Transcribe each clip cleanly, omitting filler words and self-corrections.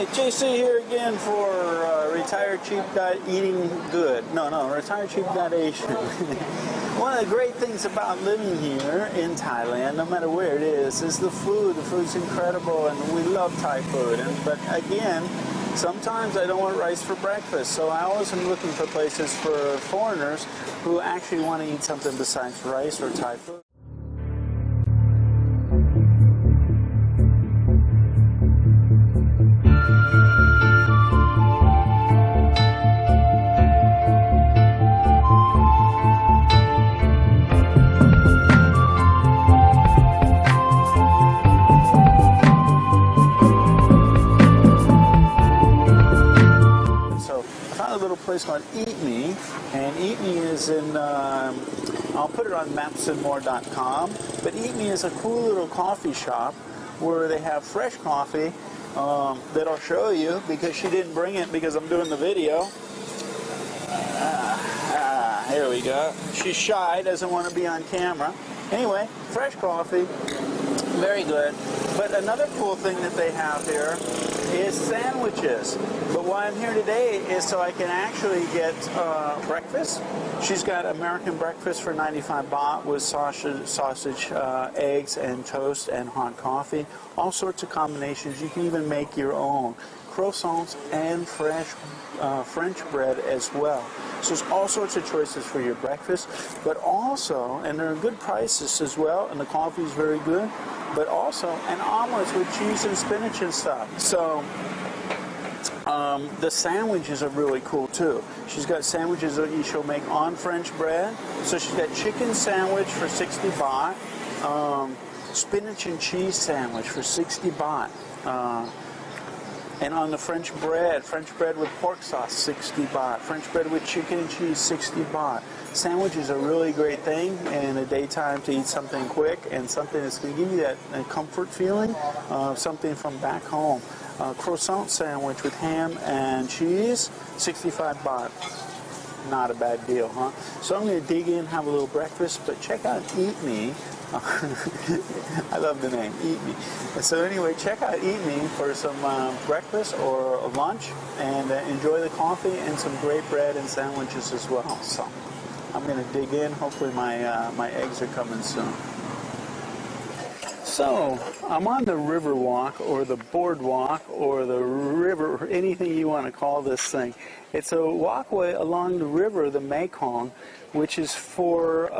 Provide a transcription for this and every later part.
Hey, JC here again for retirecheap.eating good. No, retirecheap.asia. One of the great things about living here in Thailand, no matter where it is the food. The food's incredible, and we love Thai food. But again, sometimes I don't want rice for breakfast, so I always am looking for places for foreigners who actually want to eat something besides rice or Thai food. Place called Eat Me, and Eat Me is in, I'll put it on mapsandmore.com, but Eat Me is a cool little coffee shop where they have fresh coffee that I'll show you because she didn't bring it because I'm doing the video. Here we go. She's shy, doesn't want to be on camera. Anyway, fresh coffee, very good. But another cool thing that they have here is sandwiches. But why I'm here today is so I can actually get breakfast. She's got American breakfast for 95 baht with sausage, eggs, and toast and hot coffee. All sorts of combinations. You can even make your own. Croissants and fresh French bread as well. So there's all sorts of choices for your breakfast, but also, and they're good prices as well, and the coffee is very good, but also an omelet with cheese and spinach and stuff. So the sandwiches are really cool too. She's got sandwiches that she'll make on French bread. So she's got chicken sandwich for 60 baht, spinach and cheese sandwich for 60 baht. And on the French bread with pork sauce, 60 baht. French bread with chicken and cheese, 60 baht. Sandwiches are a really great thing in the daytime to eat something quick and something that's going to give you that comfort feeling, something from back home. Croissant sandwich with ham and cheese, 65 baht. Not a bad deal, huh? So I'm going to dig in, have a little breakfast, but check out Eat Me. I love the name, Eat Me. So anyway, check out Eat Me for some breakfast or lunch, and enjoy the coffee and some great bread and sandwiches as well. So I'm going to dig in. Hopefully my eggs are coming soon. So I'm on the Riverwalk or the boardwalk or the river, anything you want to call this thing. It's a walkway along the river, the Mekong, which is for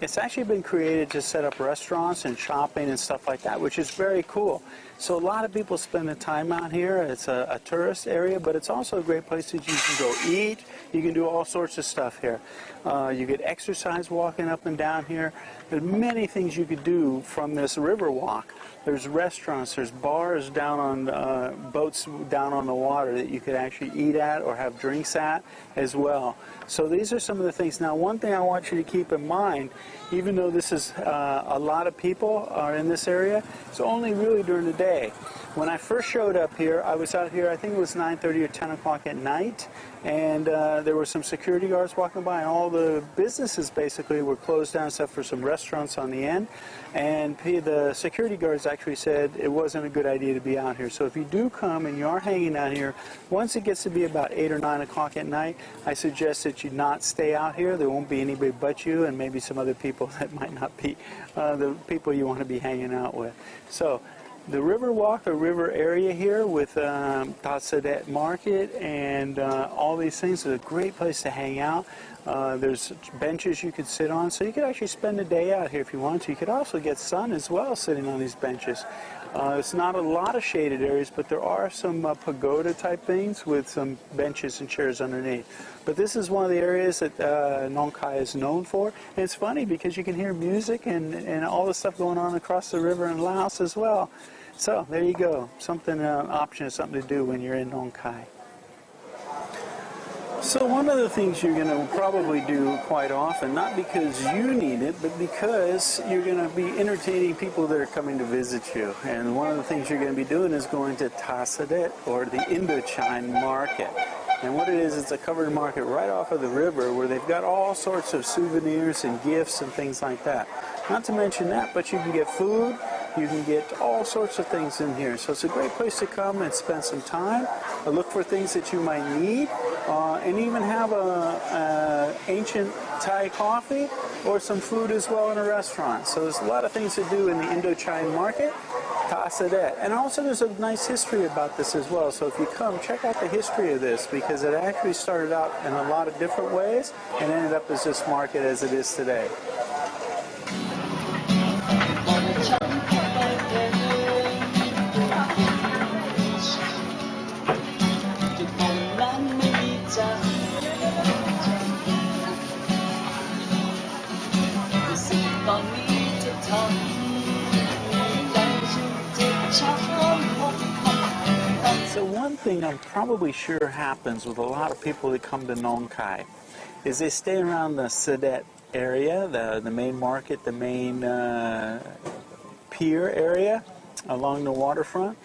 it's actually been created to set up restaurants and shopping and stuff like that, which is very cool. So a lot of people spend the time out here. It's a tourist area, but it's also a great place that you can go eat. You can do all sorts of stuff here. You get exercise walking up and down here. There's many things you could do from this river walk. There's restaurants, there's bars down on boats down on the water that you could actually eat at or have drinks at as well. So these are some of the things. Now, one thing I want you to keep in mind, even though this is a lot of people are in this area, it's only really during the day. When I first showed up here, I was out here, I think it was 9:30 or 10 o'clock at night, and there were some security guards walking by, and all the businesses basically were closed down except for some restaurants on the end, and the security guards actually said it wasn't a good idea to be out here. So if you do come and you are hanging out here, once it gets to be about 8 or 9 o'clock at night, I suggest that you not stay out here. There won't be anybody but you and maybe some other people that might not be the people you want to be hanging out with. So the Riverwalk, a river area here with Tai Market and all these things, is a great place to hang out. There's benches you could sit on, so you could actually spend a day out here if you want to. You could also get sun as well sitting on these benches. It's not a lot of shaded areas, but there are some pagoda type things with some benches and chairs underneath. But this is one of the areas that Nong Khai is known for. And it's funny because you can hear music and all the stuff going on across the river in Laos as well. So there you go, something option, something to do when you're in Nong Khai. So one of the things you're going to probably do quite often, not because you need it, but because you're going to be entertaining people that are coming to visit you. And one of the things you're going to be doing is going to Tai or the Indochina Market. And what it is, it's a covered market right off of the river where they've got all sorts of souvenirs and gifts and things like that. Not to mention that, but you can get food, You can get all sorts of things in here. So it's a great place to come and spend some time, look for things that you might need, and even have a ancient Thai coffee or some food as well in a restaurant. So there's a lot of things to do in the Indochina Market. And also there's a nice history about this as well. So if you come, check out the history of this, because it actually started out in a lot of different ways and ended up as this market as it is today. So one thing I'm probably sure happens with a lot of people that come to Nong Khai is they stay around the Sadet area, the main market, the main pier area along the waterfront,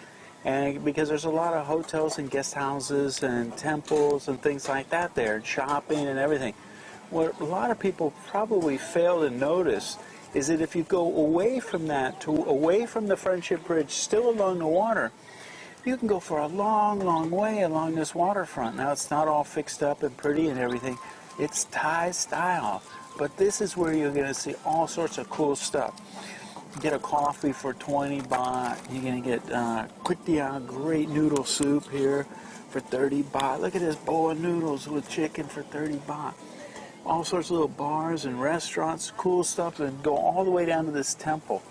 and because there's a lot of hotels and guest houses and temples and things like that there, and shopping and everything. What a lot of people probably fail to notice is that if you go away from that, away from the Friendship Bridge, still along the water, you can go for a long, long way along this waterfront. Now, it's not all fixed up and pretty and everything. It's Thai style. But this is where you're going to see all sorts of cool stuff. Get a coffee for 20 baht. You're going to get kutia, great noodle soup here for 30 baht. Look at this bowl of noodles with chicken for 30 baht. All sorts of little bars and restaurants, cool stuff, and go all the way down to this temple.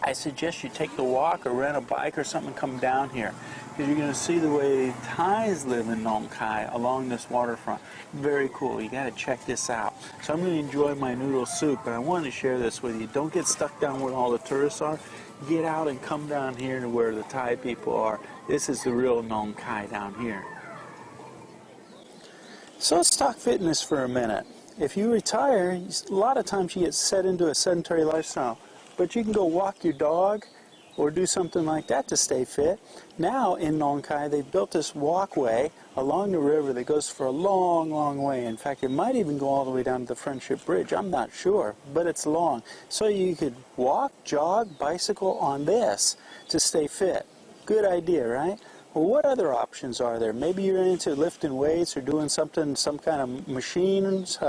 I suggest you take the walk or rent a bike or something and come down here, because you're going to see the way Thais live in Nong Khai along this waterfront. Very cool. You got to check this out. So I'm going to enjoy my noodle soup, and I wanted to share this with you. Don't get stuck down where all the tourists are. Get out and come down here to where the Thai people are. This is the real Nong Khai down here. So let's talk fitness for a minute. If you retire, a lot of times you get set into a sedentary lifestyle. But you can go walk your dog or do something like that to stay fit. Now in Nong Khai, they've built this walkway along the river that goes for a long, long way. In fact, it might even go all the way down to the Friendship Bridge. I'm not sure, but it's long. So you could walk, jog, bicycle on this to stay fit. Good idea, right? Well, what other options are there? Maybe you're into lifting weights or doing something, some kind of machines,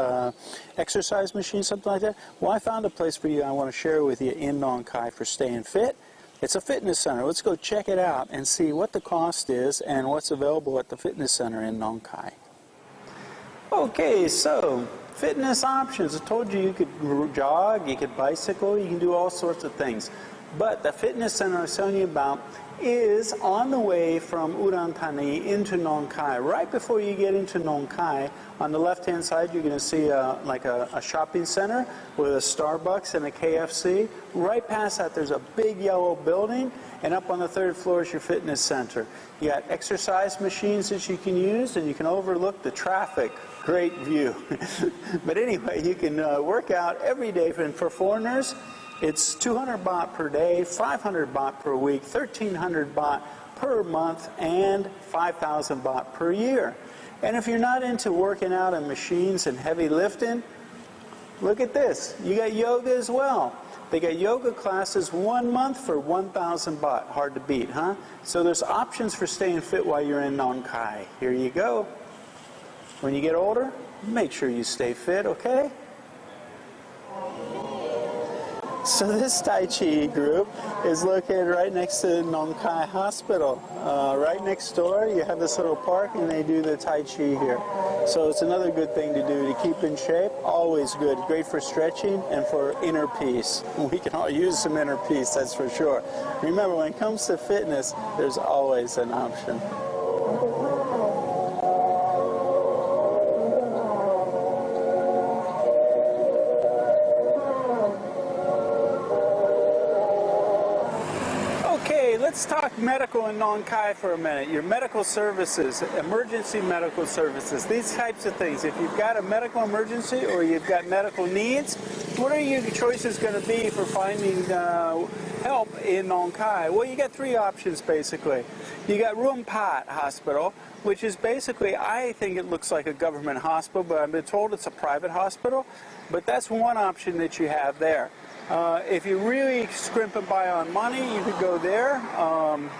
exercise machine, something like that. Well, I found a place for you I want to share with you in Nong Khai for staying fit. It's a fitness center. Let's go check it out and see what the cost is and what's available at the fitness center in Nong Khai. Okay, so fitness options. I told you you could jog, you could bicycle, you can do all sorts of things. But the fitness center I was telling you about is on the way from Udon Thani into Nong Khai. Right before you get into Nong Khai, on the left-hand side, you're going to see a shopping center with a Starbucks and a KFC. Right past that, there's a big yellow building, and up on the third floor is your fitness center. You got exercise machines that you can use, and you can overlook the traffic. Great view. But anyway, you can work out every day. And for foreigners, it's 200 baht per day, 500 baht per week, 1,300 baht per month, and 5,000 baht per year. And if you're not into working out and machines and heavy lifting, look at this. You got yoga as well. They got yoga classes 1 month for 1,000 baht. Hard to beat, huh? So there's options for staying fit while you're in Nong Khai. Here you go. When you get older, make sure you stay fit, okay? So this Tai Chi group is located right next to Nong Khai Hospital. Right next door, you have this little park, and they do the Tai Chi here. So it's another good thing to do to keep in shape. Always good. Great for stretching and for inner peace. We can all use some inner peace, that's for sure. Remember, when it comes to fitness, there's always an option. Let's talk medical in Nong Khai for a minute. Your medical services, emergency medical services, these types of things. If you've got a medical emergency or you've got medical needs, what are your choices going to be for finding help in Nong Khai? Well, you got three options basically. You got Ruam Pat Hospital, which is basically, I think it looks like a government hospital, but I've been told it's a private hospital. But that's one option that you have there. If you really scrimp and buy on money, you could go there.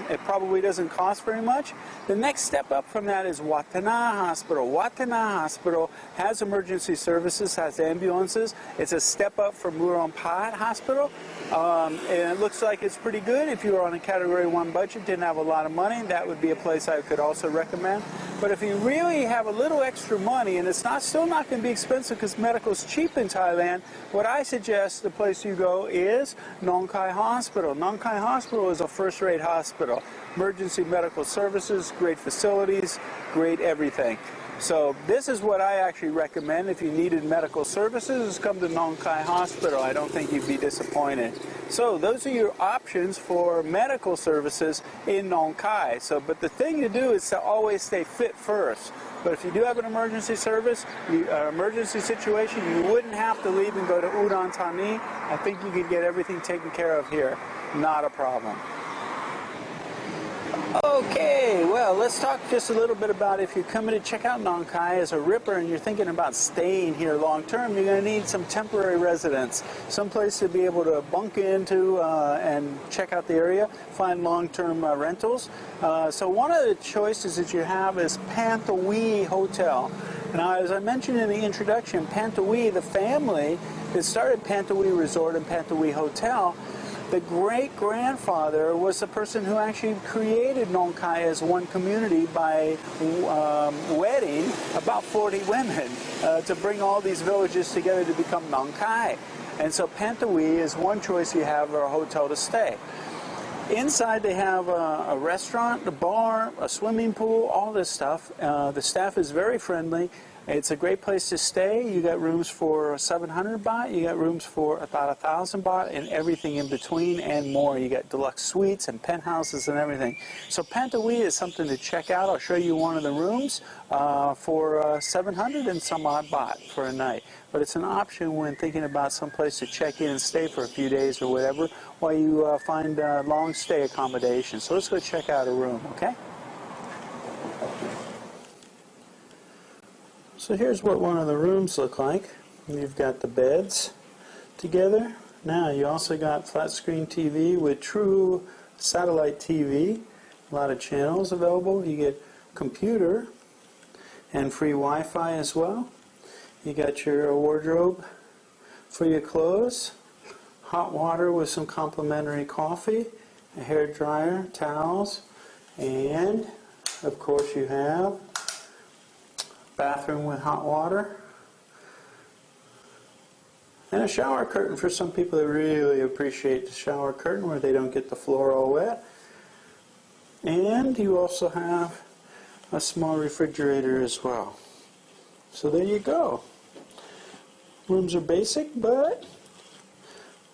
It probably doesn't cost very much. The next step up from that is Watana Hospital. Watana Hospital has emergency services, has ambulances. It's a step up from Murongpat Hospital. And it looks like it's pretty good. If you were on a Category 1 budget, didn't have a lot of money, that would be a place I could also recommend. But if you really have a little extra money, and it's still not going to be expensive because medical's cheap in Thailand, what I suggest the place you go is Nong Khai Hospital. Nong Khai Hospital is a first-rate hospital. Emergency medical services, great facilities, great everything. So this is what I actually recommend if you needed medical services, is come to Nong Khai Hospital. I don't think you'd be disappointed. So those are your options for medical services in Nong Khai. But the thing to do is to always stay fit first. But if you do have an emergency service, emergency situation, you wouldn't have to leave and go to Udon Thani. I think you could get everything taken care of here. Not a problem. Okay, well, let's talk just a little bit about if you're coming to check out Nong Khai as a ripper and you're thinking about staying here long term, you're going to need some temporary residence, someplace to be able to bunk into and check out the area, find long-term rentals. So one of the choices that you have is Pantha We Hotel. Now, as I mentioned in the introduction, Pantha We, the family that started Pantha We Resort and Pantha We Hotel, the great-grandfather was the person who actually created Nong Khai as one community by wedding about 40 women to bring all these villages together to become Nong Khai. And so Pantha We is one choice you have for a hotel to stay. Inside they have a restaurant, a bar, a swimming pool, all this stuff. The staff is very friendly. It's a great place to stay. You got rooms for 700 baht, you got rooms for about 1,000 baht, and everything in between and more. You got deluxe suites and penthouses and everything. So Pantha We is something to check out. I'll show you one of the rooms for 700 and some odd baht for a night. But it's an option when thinking about some place to check in and stay for a few days or whatever while you find long stay accommodation. So let's go check out a room, okay? So here's what one of the rooms look like. You've got the beds together. Now you also got flat screen TV with true satellite TV. A lot of channels available. You get computer and free Wi-Fi as well. You got your wardrobe for your clothes, hot water with some complimentary coffee, a hair dryer, towels, and of course you have bathroom with hot water, and a shower curtain for some people that really appreciate the shower curtain where they don't get the floor all wet. And you also have a small refrigerator as well. So there you go. Rooms are basic, but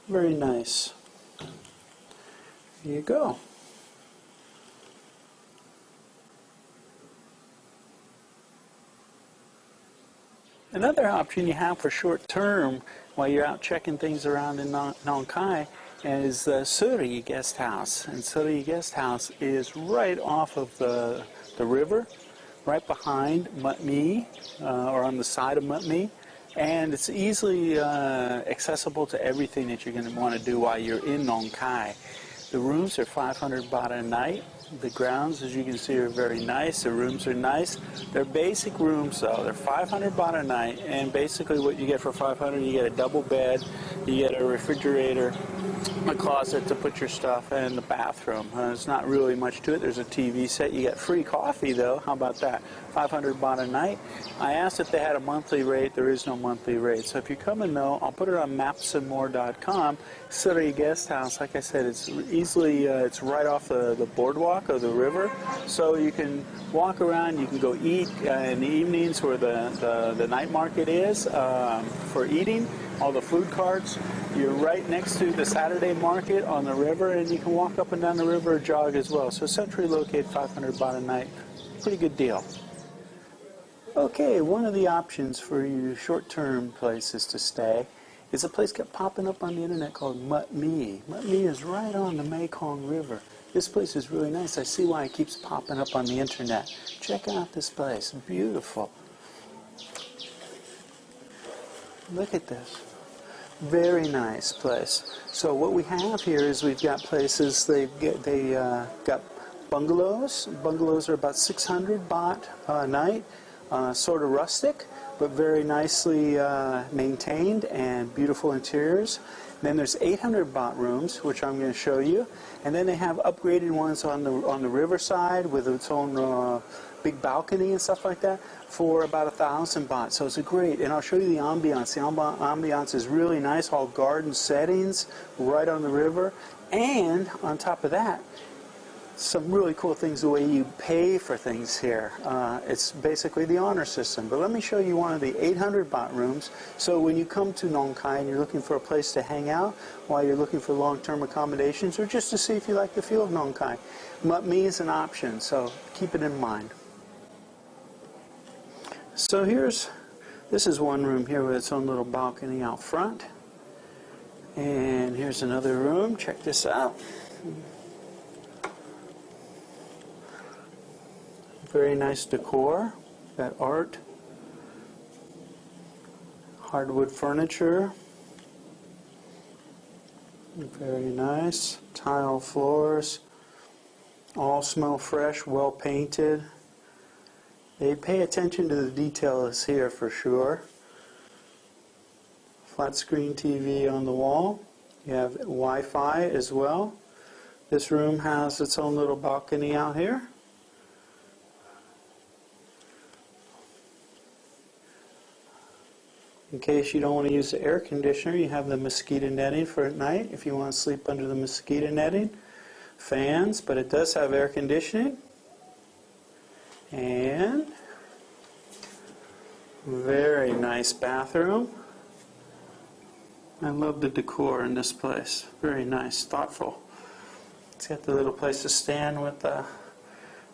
very nice. There you go. Another option you have for short term while you're out checking things around in Nong Khai is the Suri Guest House. And Suri Guest House is right off of the river, right behind Mut Mee, or on the side of Mut Mee. And it's easily accessible to everything that you're going to want to do while you're in Nong Khai. The rooms are 500 baht a night. The grounds, as you can see, are very nice. The rooms are nice. They're basic rooms, though. They're 500 baht a night, and basically what you get for 500, you get a double bed, you get a refrigerator, a closet to put your stuff, and the bathroom. There's not really much to it. There's a TV set. You get free coffee, though. How about that? 500 baht a night. I asked if they had a monthly rate. There is no monthly rate. So if you come and know, I'll put it on mapsandmore.com. Suri Guest House, like I said, it's easily, it's right off the boardwalk of the river. So you can walk around, you can go eat in the evenings where the night market is for eating, all the food carts. You're right next to the Saturday market on the river, and you can walk up and down the river or jog as well. So centrally located, 500 baht a night. Pretty good deal. Okay, one of the options for you short-term places to stay is a place kept popping up on the internet called Mut Mee. Mut Mee is right on the Mekong River. This place is really nice. I see why it keeps popping up on the internet. Check out this place. Beautiful. Look at this. Very nice place. So what we have here is we've got places, they got bungalows. Bungalows are about 600 baht a night. Sort of rustic, but very nicely maintained and beautiful interiors. Then there's 800 baht rooms, which I'm going to show you. And then they have upgraded ones on the riverside with its own big balcony and stuff like that for about 1,000 baht. So it's a great, and I'll show you the ambiance. The ambiance is really nice, all garden settings right on the river. And on top of that, some really cool things the way you pay for things here. It's basically the honor system. But let me show you one of the 800 baht rooms. So when you come to Nong Khai and you're looking for a place to hang out while you're looking for long-term accommodations or just to see if you like the feel of Nong Khai, Mut Mee is an option, so keep it in mind. So this is one room here with its own little balcony out front. And here's another room. Check this out. Very nice decor. Got art. Hardwood furniture. Very nice. Tile floors. All smell fresh, well painted. They pay attention to the details here for sure. Flat screen TV on the wall. You have Wi-Fi as well. This room has its own little balcony out here. In case you don't want to use the air conditioner, you have the mosquito netting for at night if you want to sleep under the mosquito netting. Fans, but it does have air conditioning. And very nice bathroom. I love the decor in this place. Very nice, thoughtful. It's got the little place to stand with the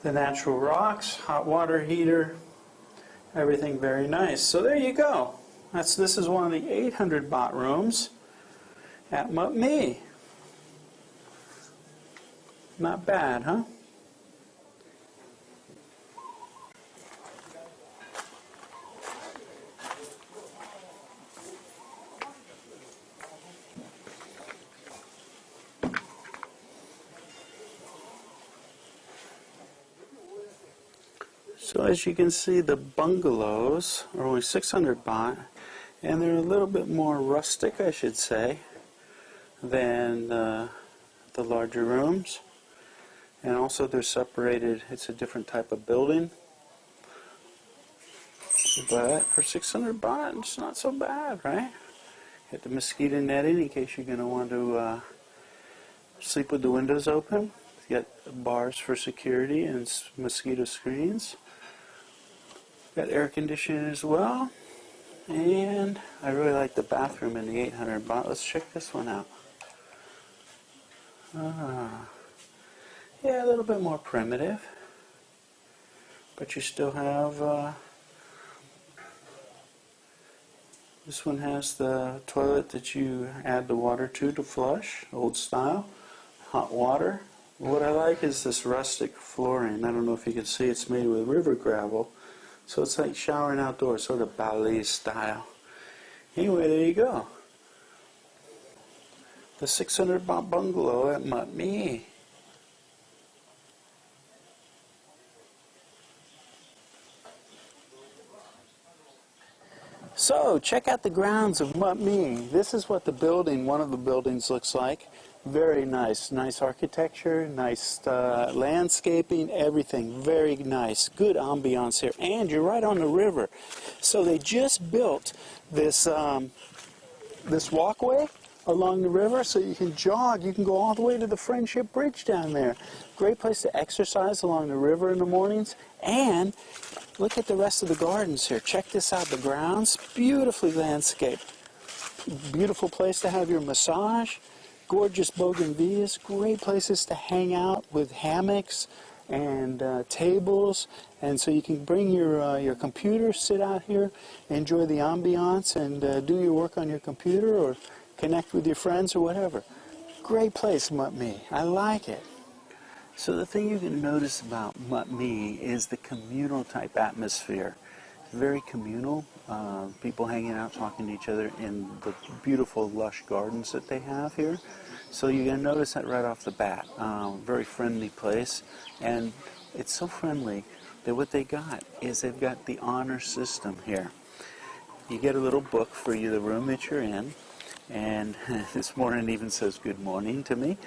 natural rocks, hot water heater, everything very nice. So there you go. This is one of the 800 baht rooms at Mut Mee. Not bad, huh? So as you can see, the bungalows are only 600 baht, and they're a little bit more rustic, I should say, than the larger rooms. And also they're separated, it's a different type of building. But for 600 baht, it's not so bad, right? Get the mosquito netting in case you're going to want to sleep with the windows open. You got bars for security and mosquito screens. Got air conditioning as well. And I really like the bathroom in the 800 baht. Let's check this one out. Yeah, a little bit more primitive. But you still have... this one has the toilet that you add the water to flush, old style. Hot water. What I like is this rustic flooring. I don't know if you can see, it's made with river gravel. So it's like showering outdoors, sort of Bali style. Anyway, there you go. The 600 baht bungalow at Mut Mee. So, check out the grounds of Mut Mee. This is what the building, one of the buildings looks like. Very nice. Nice architecture, nice landscaping, everything. Very nice. Good ambiance here. And you're right on the river. So they just built this, this walkway along the river so you can jog. You can go all the way to the Friendship Bridge down there. Great place to exercise along the river in the mornings. And look at the rest of the gardens here. Check this out. The grounds, beautifully landscaped. Beautiful place to have your massage. Gorgeous bougainvilleas. Great places to hang out with hammocks and tables. And so you can bring your computer, sit out here, enjoy the ambiance, and do your work on your computer or connect with your friends or whatever. Great place, Mut Mee. I like it. So the thing you can notice about Mut Mee is the communal type atmosphere. Very communal, people hanging out, talking to each other in the beautiful lush gardens that they have here. So you're going to notice that right off the bat. Very friendly place, and it's so friendly that what they got is they've got the honor system here. You get a little book for you, the room that you're in, and this morning it even says good morning to me.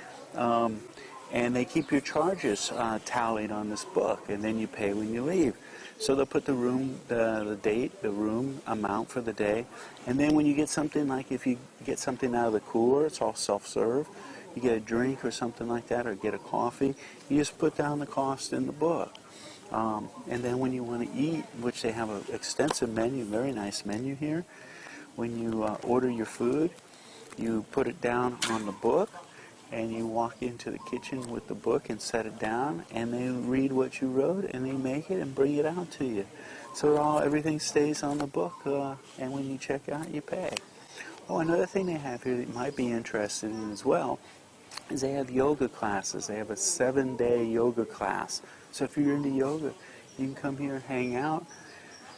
And they keep your charges tallied on this book, and then you pay when you leave. So they'll put the room, the date, the room amount for the day, and then when you get something, like if you get something out of the cooler, it's all self-serve. You get a drink or something like that, or get a coffee, you just put down the cost in the book. And then when you want to eat, which they have an extensive menu, very nice menu here, when you order your food, you put it down on the book, and you walk into the kitchen with the book and set it down, and they read what you wrote, and they make it and bring it out to you. So everything stays on the book, and when you check out, you pay. Oh, another thing they have here that you might be interested in as well is they have yoga classes. They have a 7-day yoga class. So if you're into yoga, you can come here, hang out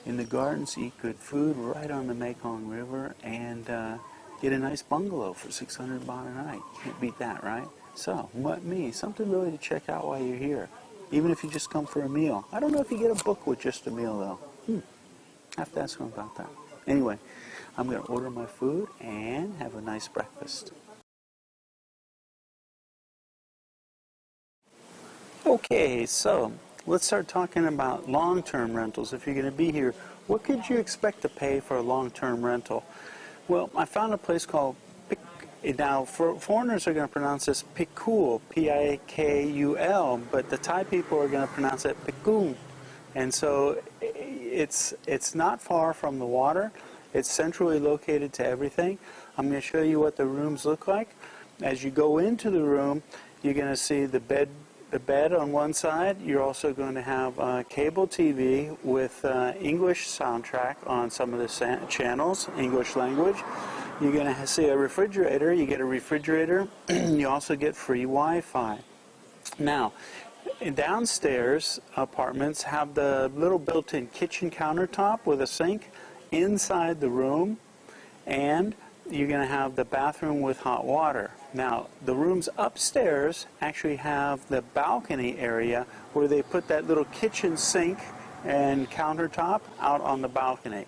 in the gardens, eat good food right on the Mekong River, and get a nice bungalow for 600 baht a night. Can't beat that, right? So, Mut Mee, something really to check out while you're here, even if you just come for a meal. I don't know if you get a book with just a meal, though. I have to ask them about that. Anyway, I'm going to order my food and have a nice breakfast. Okay, so let's start talking about long-term rentals. If you're going to be here, what could you expect to pay for a long-term rental? Well, I found a place called now, foreigners are going to pronounce this Pikul, P-I-K-U-L, but the Thai people are going to pronounce it Pikung. And so it's not far from the water. It's centrally located to everything. I'm going to show you what the rooms look like. As you go into the room, you're going to see the bed on one side. You're also going to have cable TV with English soundtrack on some of the channels, English language. You're going to see a refrigerator. You get a refrigerator. You also get free Wi-Fi. Now, downstairs apartments have the little built-in kitchen countertop with a sink inside the room, and you're going to have the bathroom with hot water. Now, the rooms upstairs actually have the balcony area where they put that little kitchen sink and countertop out on the balcony.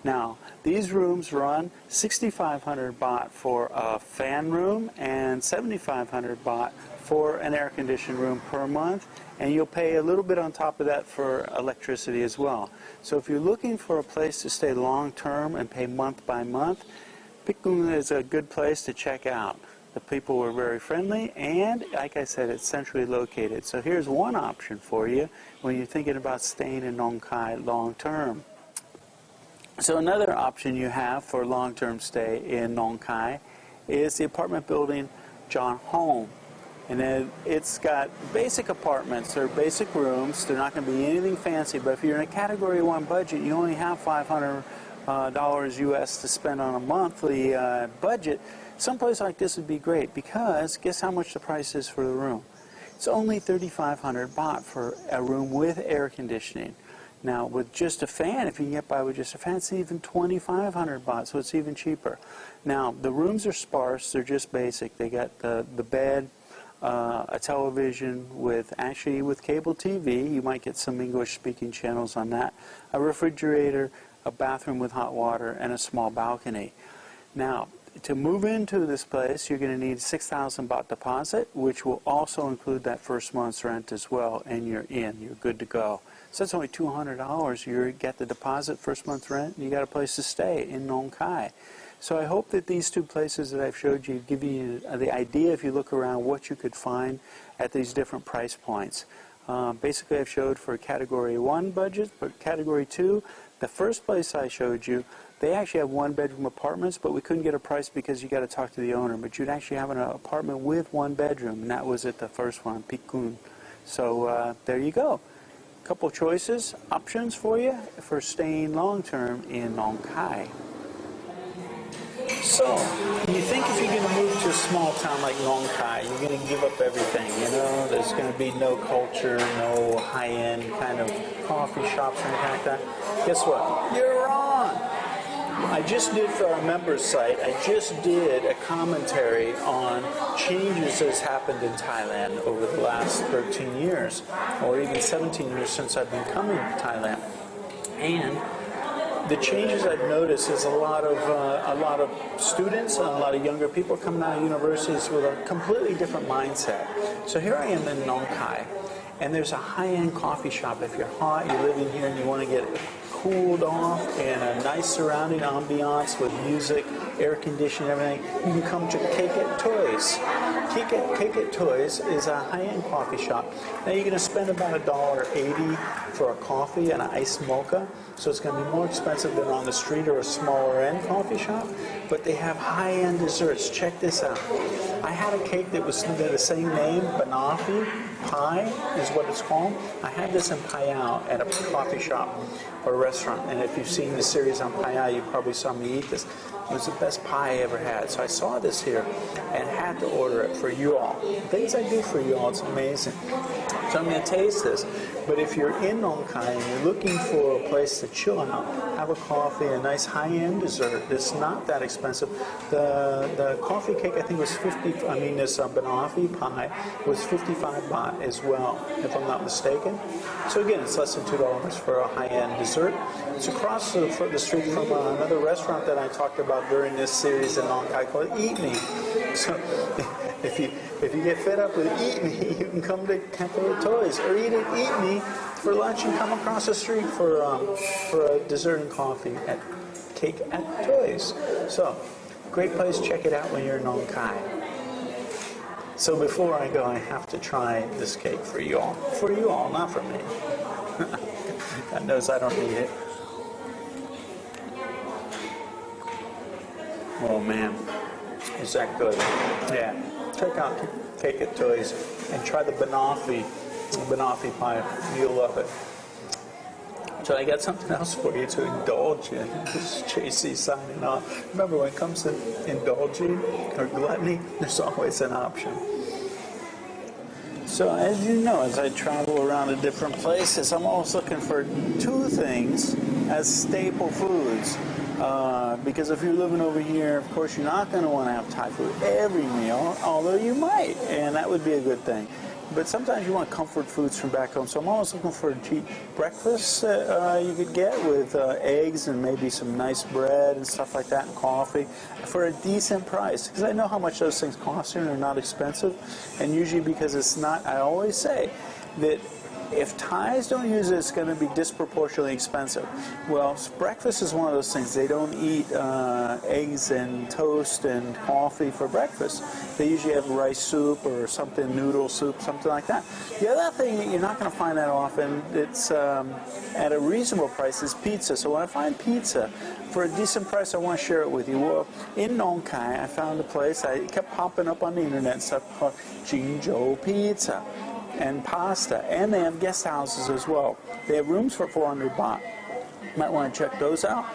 Now, these rooms run 6,500 baht for a fan room and 7,500 baht for an air-conditioned room per month, and you'll pay a little bit on top of that for electricity as well. So if you're looking for a place to stay long-term and pay month by month, Pikung is a good place to check out. The people were very friendly, and like I said, it's centrally located. So here's one option for you when you're thinking about staying in Nong Khai long-term. So another option you have for long-term stay in Nong Khai is the apartment building John Home. And then it's got basic apartments. They're basic rooms. They're not going to be anything fancy, but if you're in a Category 1 budget, you only have $500 US to spend on a monthly budget, someplace like this would be great, because guess how much the price is for the room? It's only 3,500 baht for a room with air conditioning. Now, with just a fan, if you can get by with just a fan, it's even 2,500 baht, so it's even cheaper. Now, the rooms are sparse. They're just basic. They got the bed, a television with cable TV. You might get some English-speaking channels on that. A refrigerator, a bathroom with hot water, and a small balcony. Now, to move into this place, you're going to need 6,000 baht deposit, which will also include that first month's rent as well, and you're in. You're good to go. So that's only $200. You get the deposit, first month's rent, and you got a place to stay in Nong Khai. So I hope that these two places that I've showed you give you the idea, if you look around, what you could find at these different price points. Basically, I've showed for Category 1 budget, but Category 2, the first place I showed you, they actually have one-bedroom apartments, but we couldn't get a price because you got to talk to the owner. But you'd actually have an apartment with one bedroom, and that was at the first one, Pikun. So there you go. Couple choices, options for you for staying long-term in Nong Khai. So, you think if you're going to move to a small town like Nong Khai, you're going to give up everything, you know? There's going to be no culture, no high-end kind of coffee shops or anything like that. Guess what? You're wrong! I just did for our members site, I just did a commentary on changes that's happened in Thailand over the last 13 years, or even 17 years since I've been coming to Thailand. And the changes I've noticed is a lot of students and a lot of younger people coming out of universities with a completely different mindset. So here I am in Nong Khai, and there's a high-end coffee shop. If you're hot, you're living here and you want to get cooled off in a nice surrounding ambiance with music, air conditioning, everything, you can come to Cake It Toys. Cake It Toys is a high-end coffee shop. Now you're going to spend about $1.80 for a coffee and an iced mocha, so it's going to be more expensive than on the street or a smaller-end coffee shop, but they have high-end desserts. Check this out. I had a cake that was the same name, banoffee pie is what it's called. I had this in Payao at a coffee shop or a restaurant, and if you've seen the series on Payao, you probably saw me eat this. It was the best pie I ever had. So I saw this here and had to order it for you all. Things I do for you all, it's amazing. So I'm going to taste this. But if you're in Nong Khai and you're looking for a place to chill out, have a coffee, a nice high-end dessert that's not that expensive. The coffee cake, I think, was this banoffee pie was 55 baht as well, if I'm not mistaken. So again, it's less than $2 for a high-end dessert. It's across the street from another restaurant that I talked about during this series in Nong Khai called Eat Me. So if you get fed up with Eat Me, you can come to Cafe Toys or eat at Eat Me for lunch and come across the street for a dessert and coffee at Cake at Toys. So, great place. Check it out when you're in Nong Khai. So before I go, I have to try this cake for you all. For you all, not for me. God knows I don't need it. Oh man, is that good? Yeah. Check out Cake at Toys and try the banoffee pie. You'll love it. So I got something else for you to indulge in. This is JC signing off. Remember, when it comes to indulging or gluttony, there's always an option. So as you know, as I travel around to different places, I'm always looking for two things as staple foods. Because if you're living over here, of course, you're not going to want to have Thai food every meal, although you might, and that would be a good thing. But sometimes you want comfort foods from back home, so I'm always looking for a cheap breakfast you could get with eggs and maybe some nice bread and stuff like that and coffee for a decent price. Because I know how much those things cost here and they're not expensive. And usually because it's not, I always say that if Thais don't use it, it's going to be disproportionately expensive. Well, breakfast is one of those things. They don't eat eggs and toast and coffee for breakfast. They usually have rice soup or something, noodle soup, something like that. The other thing that you're not going to find that often, it's at a reasonable price, is pizza. So when I find pizza for a decent price, I want to share it with you. Well, in Nong Khai, I found a place, I kept popping up on the internet and stuff called Jingzhou Pizza and pasta, and they have guest houses as well. They have rooms for 400 baht. Might want to check those out.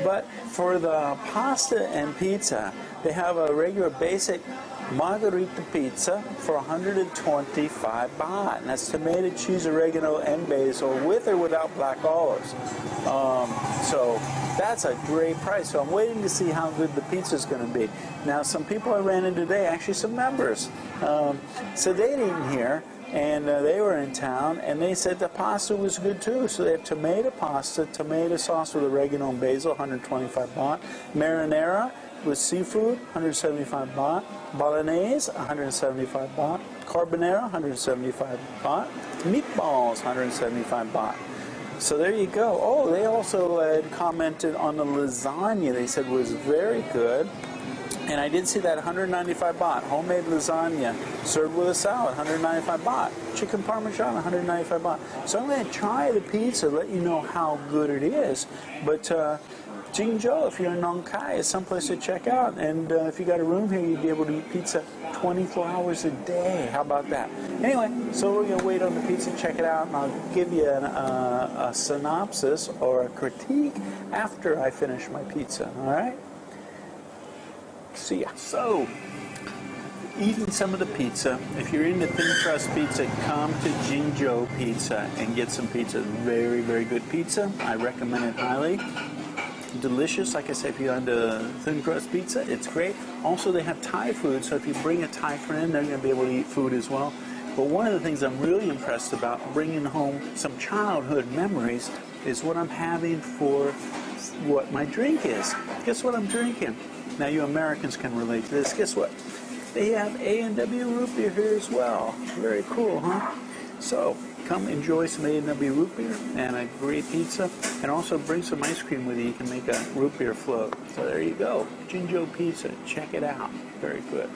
But for the pasta and pizza, they have a regular basic margarita pizza for 125 baht. And that's tomato, cheese, oregano, and basil, with or without black olives. So that's a great price. So I'm waiting to see how good the pizza is going to be. Now, some people I ran into today, actually some members, so they'd eaten here, and they were in town, and they said the pasta was good too. So they have tomato pasta, tomato sauce with oregano and basil, 125 baht. Marinara with seafood, 175 baht. Bolognese, 175 baht. Carbonara, 175 baht. Meatballs, 175 baht. So there you go. Oh, they also had commented on the lasagna. They said was very good. And I did see that 195 baht, homemade lasagna served with a salad, 195 baht. Chicken parmesan, 195 baht. So I'm going to try the pizza, let you know how good it is. But Jingzhou, if you're in Nong Khai, is someplace to check out. And if you got a room here, you'd be able to eat pizza 24 hours a day. How about that? Anyway, so we're going to wait on the pizza, check it out, and I'll give you a synopsis or a critique after I finish my pizza, all right? See ya. So, eating some of the pizza. If you're into thin crust pizza, come to Jinzhou Pizza and get some pizza. Very, very good pizza. I recommend it highly. Delicious. Like I said, if you're into thin crust pizza, it's great. Also, they have Thai food, so if you bring a Thai friend, they're going to be able to eat food as well. But one of the things I'm really impressed about bringing home some childhood memories is what I'm having for what my drink is. Guess what I'm drinking? Now, you Americans can relate to this. Guess what? They have A&W root beer here as well. Very cool, huh? So, come enjoy some A&W root beer and a great pizza. And also bring some ice cream with you. You can make a root beer float. So there you go. Jinzhou Pizza. Check it out. Very good.